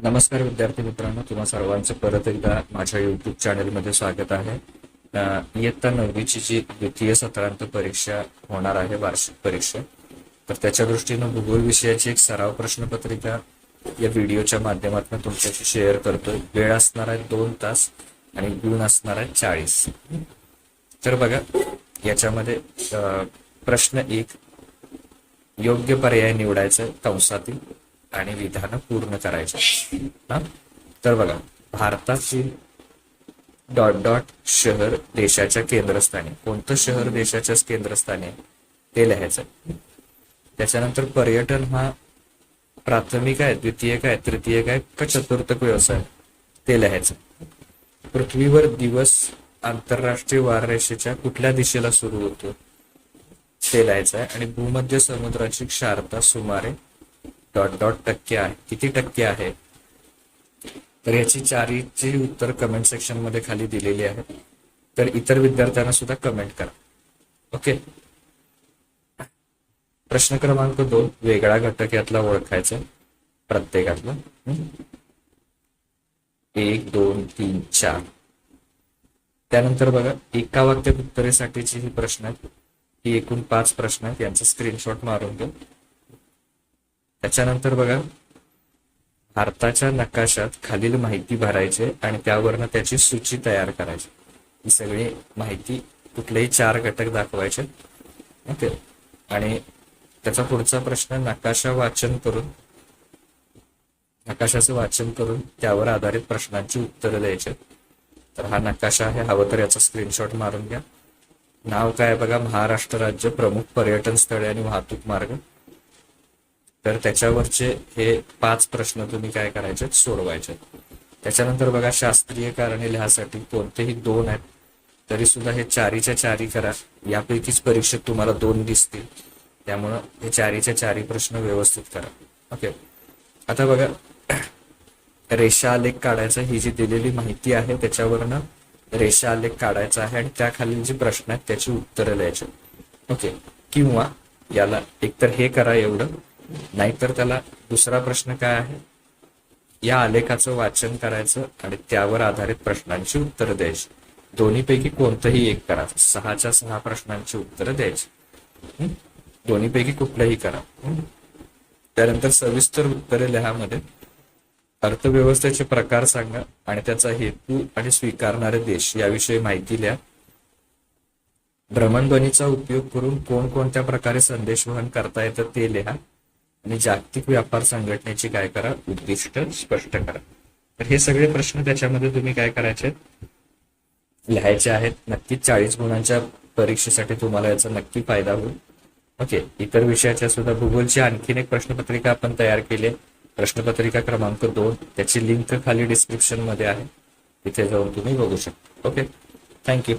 नमस्कार विद्यार्थी मित्रांनो, तुम्हा सर्वांचं परत एकदा माझ्या युट्यूब चॅनलमध्ये स्वागत आहे. इयत्ता 9वीची जी द्वितीय सत्रांत परीक्षा होणार आहे, वार्षिक परीक्षा, तर त्याच्या दृष्टीनं भूगोल विषयाची एक सराव प्रश्नपत्रिका या व्हिडिओच्या माध्यमातून तुमच्याशी शेअर करतोय. वेळ असणार आहे 2 तास आणि गुण असणार आहे 40. तर बघा, याच्यामध्ये प्रश्न 1, योग्य पर्याय निवडायचा कंसातील आणि विधानं पूर्ण करायचे. तर बघा, भारतातील डॉट डॉट शहर देशाच्या केंद्रस्थानी, कोणतं शहर देशाच्या केंद्रस्थानी आहे ते लिहायचं. त्याच्यानंतर पर्यटन हा प्राथमिक आहे, द्वितीयक आहे, तृतीयक आहे का चतुर्थक व्यवसाय ते लिहायचं. पृथ्वीवर दिवस आंतरराष्ट्रीय वाररेषेच्या कुठल्या दिशेला सुरू होतो ते लिहायचं आहे. आणि भूमध्य समुद्राची क्षारता सुमारे डॉट डॉट टक्के आहे, किती टक्के आहे. तर याची चारीची उत्तर कमेंट सेक्शन मध्ये खाली दिलेली आहे. तर इतर विद्यार्थ्यांना सुद्धा कमेंट करा. ओके. प्रश्न क्रमांक 2, वेगळा घटक यातला ओळखायचा प्रत्येकातला. 1, 2, 3, 4. त्यानंतर बघा, एका वाक्यात उत्तरेसाठीची ही प्रश्न आहेत. ही एकूण 5 प्रश्न आहेत, यांचा स्क्रीनशॉट मारून घ्या. त्याच्यानंतर बघा, भारताच्या नकाशात खालील माहिती भरायची आणि त्यावरनं त्याची सूची तयार करायची. ही सगळी माहिती कुठलेही 4 घटक दाखवायचे. ओके. आणि त्याचा पुढचा प्रश्न, नकाशाचं वाचन करून त्यावर आधारित प्रश्नांची उत्तरं द्यायची. तर हा नकाशा आहे, हवं तर याचा स्क्रीनशॉट मारून घ्या. नाव काय बघा, महाराष्ट्र राज्य प्रमुख पर्यटन स्थळे आणि वाहतूक मार्ग. तर त्याच्यावरचे हे 5 प्रश्न तुम्ही काय करायचे, सोडवायचे. त्याच्यानंतर बघा, शास्त्रीय कारणे लिहासाठी कोणतेही 2 आहेत, तरी सुद्धा हे 4च्या 4 करा. यापैकीच परीक्षेत तुम्हाला 2 दिसतील, त्यामुळं हे 4च्या 4 प्रश्न व्यवस्थित करा. ओके. आता बघा, रेषा आलेख काढायचा. ही जी दिलेली माहिती आहे त्याच्यावरनं रेषा आलेख काढायचा आहे आणि त्याखालील जे प्रश्न आहेत त्याची उत्तरं द्यायची. ओके. किंवा याला एकतर हे करा एवढं, नाहीतर त्याला दुसरा प्रश्न काय आहे, या आलेखाचं वाचन करायचं आणि त्यावर आधारित प्रश्नांची उत्तरं द्यायची. दोन्हीपैकी कोणतंही एक करा. 6च्या 6 प्रश्नांची उत्तरं द्यायची. दोन्हीपैकी कुठलंही करा. त्यानंतर सविस्तर उत्तरे लिहामध्ये अर्थव्यवस्थेचे प्रकार सांगा आणि त्याचा हेतू आणि स्वीकारणारे देश याविषयी माहिती लिहा. भ्रमणध्वनीचा उपयोग करून कोणकोणत्या प्रकारे संदेशवहन करता येतं ते लिहा. आणि जागतिक व्यापार संघटनेची काय करा, उद्दिष्ट स्पष्ट करा. तर हे सगळे प्रश्न त्याच्यामध्ये तुम्ही काय करायचे, लिहायचे आहेत. नक्कीच 40 गुणांच्या परीक्षेसाठी तुम्हाला याचा नक्की फायदा होईल. ओके. इतर विषयाच्या सुद्धा भूगोलची आणखीन एक प्रश्नपत्रिका आपण तयार केली आहे, प्रश्नपत्रिका क्रमांक 2. त्याची लिंक खाली डिस्क्रिप्शन मध्ये आहे, तिथे जाऊन तुम्ही बघू शकता. ओके. थँक्यू.